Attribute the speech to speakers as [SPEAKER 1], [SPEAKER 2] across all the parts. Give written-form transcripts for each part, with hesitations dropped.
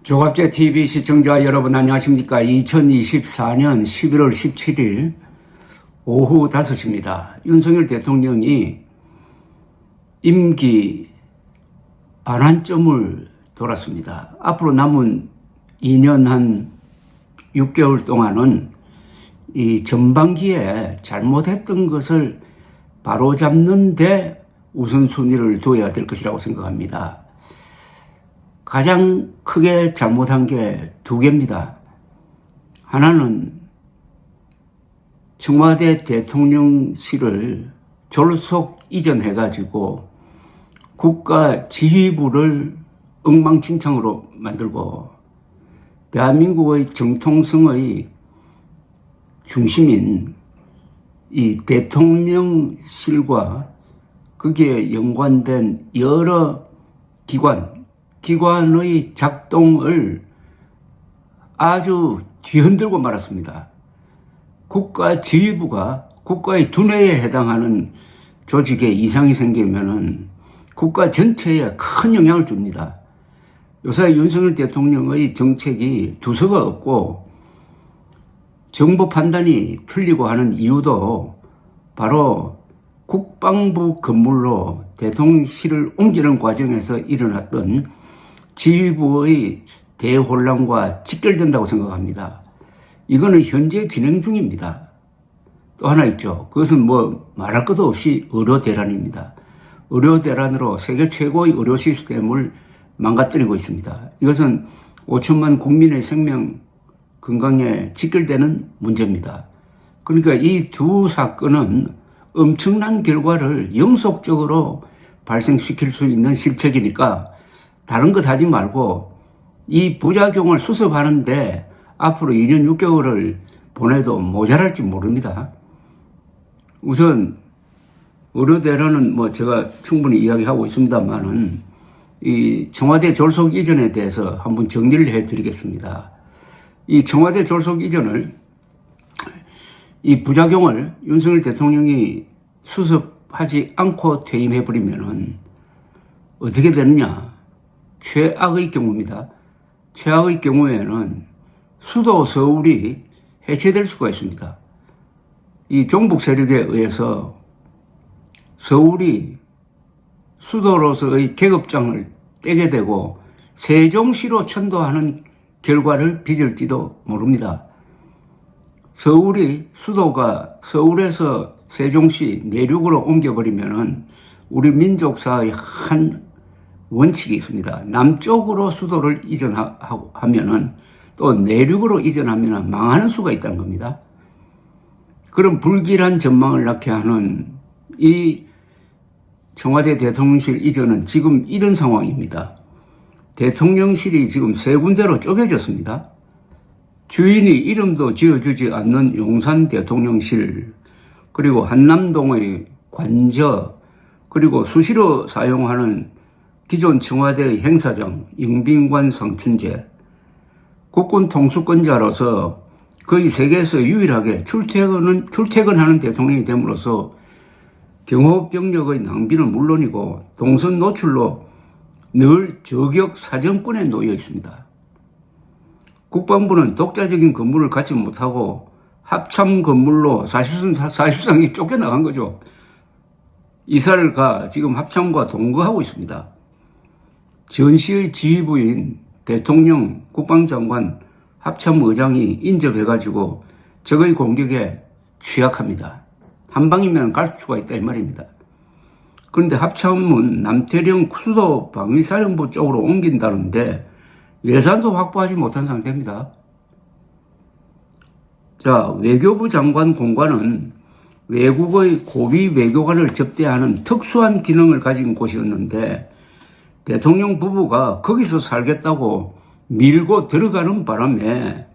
[SPEAKER 1] 조갑제 TV 시청자 여러분 안녕하십니까? 2024년 11월 17일 오후 5시입니다. 윤석열 대통령이 임기 반환점을 돌았습니다. 앞으로 남은 2년 한 6개월 동안은 이 전반기에 잘못했던 것을 바로잡는 데 우선순위를 둬야 될 것이라고 생각합니다. 가장 크게 잘못한 게 두 개입니다. 하나는 청와대 대통령실을 졸속 이전해가지고 국가 지휘부를 엉망진창으로 만들고 대한민국의 정통성의 중심인 이 대통령실과 거기에 연관된 여러 기관의 작동을 아주 뒤흔들고 말았습니다. 국가 지휘부가 국가의 두뇌에 해당하는 조직에 이상이 생기면은 국가 전체에 큰 영향을 줍니다. 요새 윤석열 대통령의 정책이 두서가 없고 정부 판단이 틀리고 하는 이유도 바로 국방부 건물로 대통령실을 옮기는 과정에서 일어났던 지휘부의 대혼란과 직결된다고 생각합니다. 이거는 현재 진행 중입니다. 또 하나 있죠. 그것은 뭐 말할 것도 없이 의료 대란입니다. 의료 대란으로 세계 최고의 의료 시스템을 망가뜨리고 있습니다. 이것은 5천만 국민의 생명 건강에 직결되는 문제입니다. 그러니까 이 두 사건은 엄청난 결과를 영속적으로 발생시킬 수 있는 실책이니까 다른 것 하지 말고 이 부작용을 수습하는데 앞으로 2년 6개월을 보내도 모자랄지 모릅니다. 우선 의료대란은 뭐 제가 충분히 이야기하고 있습니다만은 이 청와대 졸속 이전에 대해서 한번 정리를 해드리겠습니다. 이 청와대 졸속 이전을 이 부작용을 윤석열 대통령이 수습하지 않고 퇴임해버리면은 어떻게 되느냐? 최악의 경우입니다. 최악의 경우에는 수도 서울이 해체될 수가 있습니다. 이 종북 세력에 의해서 서울이 수도로서의 계급장을 떼게 되고 세종시로 천도하는 결과를 빚을지도 모릅니다. 수도가 서울에서 세종시 내륙으로 옮겨버리면은 우리 민족사의 한 원칙이 있습니다. 남쪽으로 수도를 이전하면은 또 내륙으로 이전하면 망하는 수가 있다는 겁니다. 그런 불길한 전망을 낳게 하는 이 청와대 대통령실 이전은 지금 이런 상황입니다. 대통령실이 지금 세 군데로 쪼개졌습니다. 주인이 이름도 지어주지 않는 용산 대통령실, 그리고 한남동의 관저, 그리고 수시로 사용하는 기존 청와대의 행사장, 영빈관 상춘제, 국군 통수권자로서 거의 세계에서 유일하게 출퇴근하는 대통령이 됨으로써 경호병력의 낭비는 물론이고 동선 노출로 늘 저격 사정권에 놓여 있습니다. 국방부는 독자적인 건물을 갖지 못하고 합참 건물로 사실상 쫓겨나간 거죠. 이사를 지금 합참과 동거하고 있습니다. 전시의 지휘부인 대통령, 국방장관, 합참의장이 인접해가지고 적의 공격에 취약합니다. 한 방이면 갈 수가 있다 이 말입니다. 그런데 합참은 남태령 수도 방위사령부 쪽으로 옮긴다는데 예산도 확보하지 못한 상태입니다. 자, 외교부 장관 공관은 외국의 고위 외교관을 접대하는 특수한 기능을 가진 곳이었는데 대통령 부부가 거기서 살겠다고 밀고 들어가는 바람에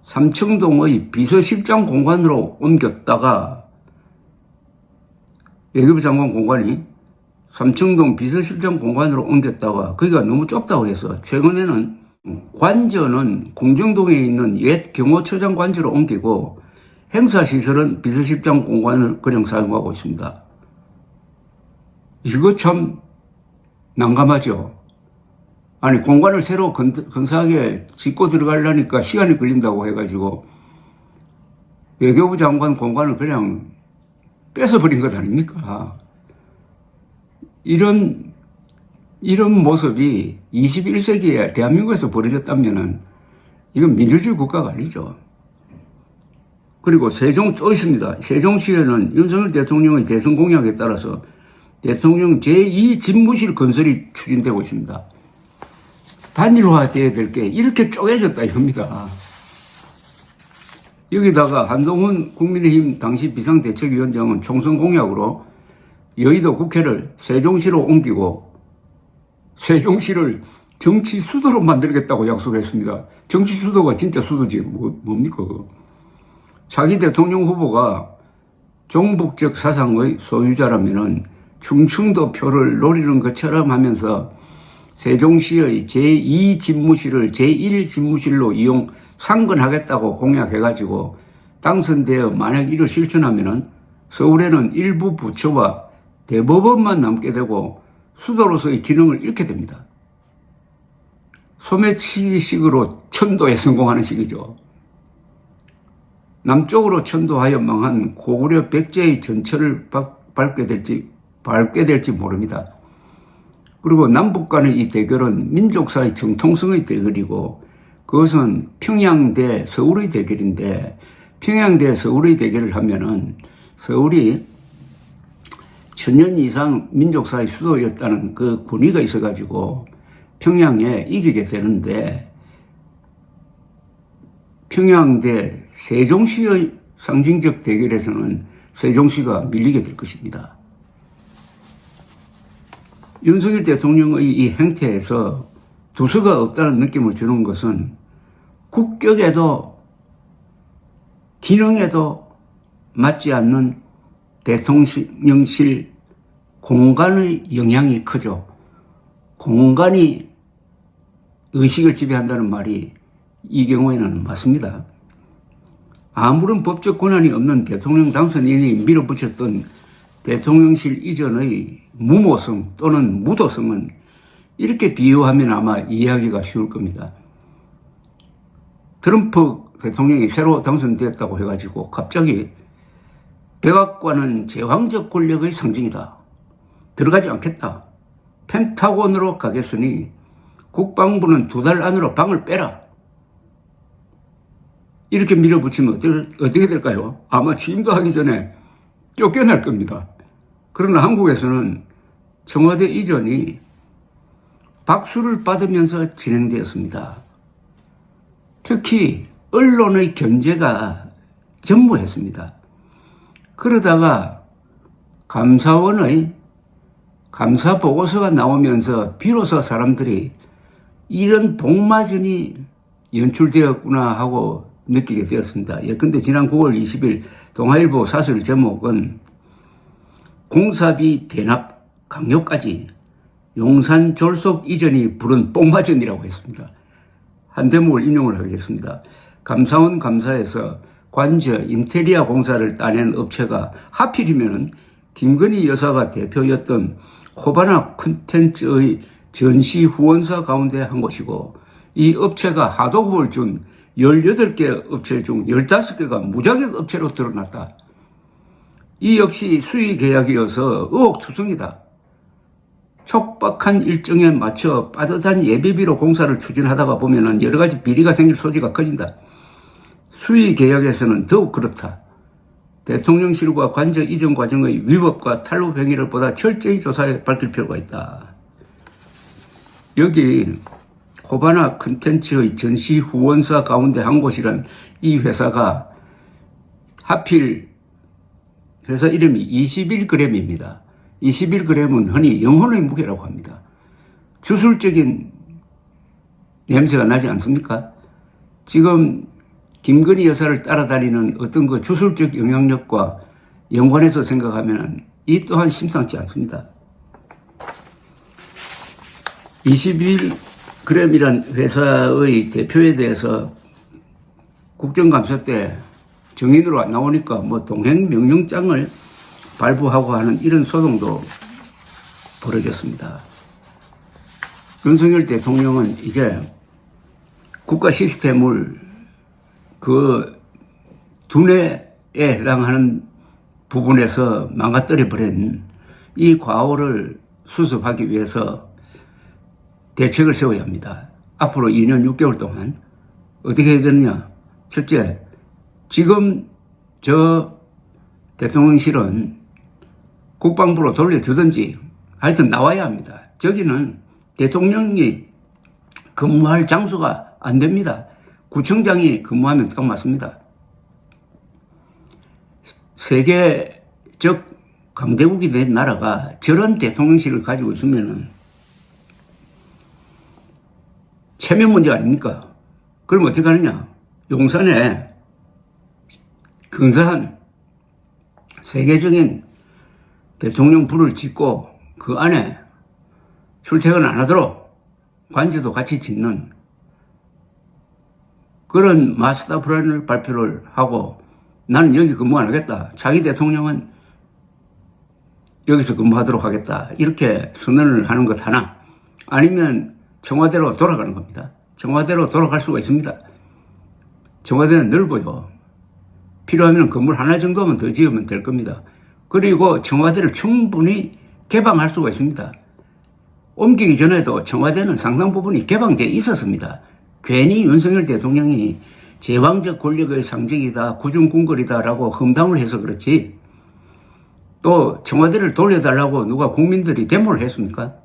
[SPEAKER 1] 삼청동의 비서실장 공간으로 옮겼다가 외교부 장관 공관이 삼청동 비서실장 공간으로 옮겼다가 거기가 너무 좁다고 해서 최근에는 관저는 공정동에 있는 옛 경호처장 관저로 옮기고 행사시설은 비서실장 공간을 그냥 사용하고 있습니다. 이거 참 난감하죠. 아니, 공간을 새로 근사하게 짓고 들어가려니까 시간이 걸린다고 해가지고 외교부 장관 공간을 그냥 뺏어버린 것 아닙니까? 이런 모습이 21세기에 대한민국에서 벌어졌다면은 이건 민주주의 국가가 아니죠. 그리고 또 있습니다. 세종시에는 윤석열 대통령의 대선 공약에 따라서 대통령 제2 집무실 건설이 추진되고 있습니다. 단일화되어야 될 게 이렇게 쪼개졌다 이겁니다. 여기다가 한동훈 국민의힘 당시 비상대책위원장은 총선 공약으로 여의도 국회를 세종시로 옮기고 세종시를 정치 수도로 만들겠다고 약속했습니다. 정치 수도가 진짜 수도지 뭡니까? 자기 대통령 후보가 종북적 사상의 소유자라면은 충청도 표를 노리는 것처럼 하면서 세종시의 제2 집무실을 제1 집무실로 상건하겠다고 공약해가지고 당선되어 만약 이를 실천하면은 서울에는 일부 부처와 대법원만 남게 되고 수도로서의 기능을 잃게 됩니다. 소매치기식으로 천도에 성공하는 식이죠. 남쪽으로 천도하여 망한 고구려 백제의 전철을 밟게 될지 모릅니다. 그리고 남북 간의 이 대결은 민족사의 정통성의 대결이고 그것은 평양 대 서울의 대결인데 평양 대 서울의 대결을 하면은 서울이 천년 이상 민족사의 수도였다는 그 권위가 있어가지고 평양에 이기게 되는데 평양 대 세종시의 상징적 대결에서는 세종시가 밀리게 될 것입니다. 윤석열 대통령의 이 행태에서 두서가 없다는 느낌을 주는 것은 국격에도 기능에도 맞지 않는 대통령실 공간의 영향이 크죠. 공간이 의식을 지배한다는 말이 이 경우에는 맞습니다. 아무런 법적 권한이 없는 대통령 당선인이 밀어붙였던 대통령실 이전의 무모성 또는 무도성은 이렇게 비유하면 아마 이해하기가 쉬울 겁니다. 트럼프 대통령이 새로 당선되었다고 해가지고 갑자기 백악관은 제왕적 권력의 상징이다. 들어가지 않겠다. 펜타곤으로 가겠으니 국방부는 2달 안으로 방을 빼라. 이렇게 밀어붙이면 어떻게 될까요? 아마 취임도 하기 전에 쫓겨날 겁니다. 그러나 한국에서는 청와대 이전이 박수를 받으면서 진행되었습니다. 특히 언론의 견제가 전무했습니다. 그러다가 감사원의 감사 보고서가 나오면서 비로소 사람들이 이런 복마전이 연출되었구나 하고 느끼게 되었습니다. 예컨대 지난 9월 20일 동아일보 사설 제목은 공사비 대납 강요까지 용산 졸속 이전이 부른 복마전이라고 했습니다. 한 대목을 인용을 하겠습니다. 감사원 감사에서 관저 인테리어 공사를 따낸 업체가 하필이면 김건희 여사가 대표였던 코바나 콘텐츠의 전시 후원사 가운데 한 곳이고 이 업체가 하도급을 준 18개 업체 중 15개가 무자격 업체로 드러났다. 이 역시 수의 계약이어서 의혹투성이다. 촉박한 일정에 맞춰 빠듯한 예비비로 공사를 추진하다가 보면 여러 가지 비리가 생길 소지가 커진다. 수의 계약에서는 더욱 그렇다. 대통령실과 관저 이전 과정의 위법과 탈루 행위를 보다 철저히 조사해 밝힐 필요가 있다. 여기 코바나 컨텐츠의 전시 후원사 가운데 한 곳이란 이 회사가 하필 회사 이름이 21g입니다. 21g은 흔히 영혼의 무게라고 합니다. 주술적인 냄새가 나지 않습니까? 지금 김건희 여사를 따라다니는 어떤 그 주술적 영향력과 연관해서 생각하면 이 또한 심상치 않습니다. 21g이란 회사의 대표에 대해서 국정감사 때 정인으로 나오니까 뭐 동행명령장을 발부하고 하는 이런 소동도 벌어졌습니다. 윤석열 대통령은 이제 국가 시스템을 그 두뇌에 해당하는 부분에서 망가뜨려 버린 이 과오를 수습하기 위해서 대책을 세워야 합니다. 앞으로 2년 6개월 동안 어떻게 해야 되느냐. 첫째, 지금 저 대통령실은 국방부로 돌려주든지 하여튼 나와야 합니다. 저기는 대통령이 근무할 장소가 안 됩니다. 구청장이 근무하면 딱 맞습니다. 세계적 강대국이 된 나라가 저런 대통령실을 가지고 있으면은 체면 문제 아닙니까? 그럼 어떻게 하느냐? 용산에 근사한 세계적인 대통령 불을 짓고 그 안에 출퇴근 안 하도록 관제도 같이 짓는 그런 마스터 플랜을 발표를 하고 나는 여기 근무 안 하겠다. 자기 대통령은 여기서 근무하도록 하겠다. 이렇게 선언을 하는 것 하나 아니면 청와대로 돌아가는 겁니다. 청와대로 돌아갈 수가 있습니다. 청와대는 넓어요. 필요하면 건물 하나 정도만 더 지으면 될 겁니다. 그리고 청와대를 충분히 개방할 수가 있습니다. 옮기기 전에도 청와대는 상당 부분이 개방되어 있었습니다. 괜히 윤석열 대통령이 제왕적 권력의 상징이다, 구중궁궐이다라고 험담을 해서 그렇지 또 청와대를 돌려달라고 누가 국민들이 데모를 했습니까?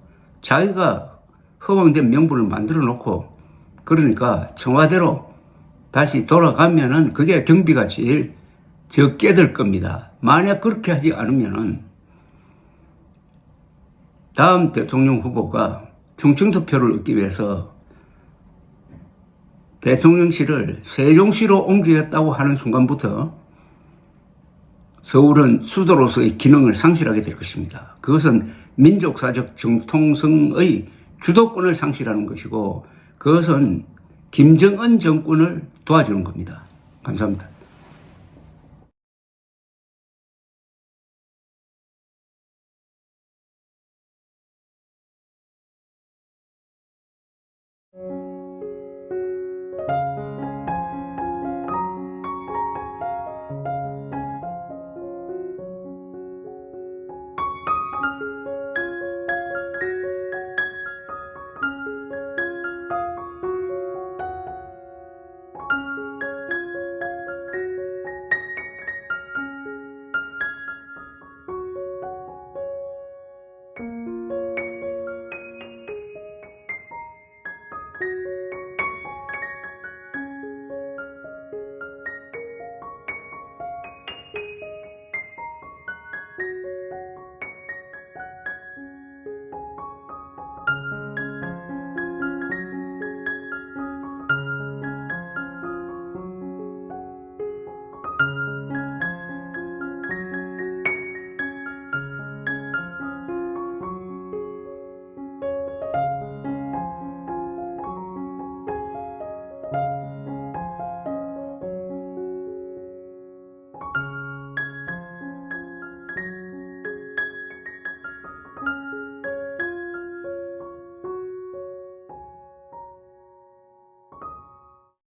[SPEAKER 1] 자기가 허황된 명분을 만들어 놓고 그러니까 청와대로 다시 돌아가면은 그게 경비가 제일 적게 들 겁니다. 만약 그렇게 하지 않으면은 다음 대통령 후보가 충청투표를 얻기 위해서 대통령실을 세종시로 옮기겠다고 하는 순간부터 서울은 수도로서의 기능을 상실하게 될 것입니다. 그것은 민족사적 정통성의 주도권을 상실하는 것이고 그것은 김정은 정권을 도와주는 겁니다. 감사합니다.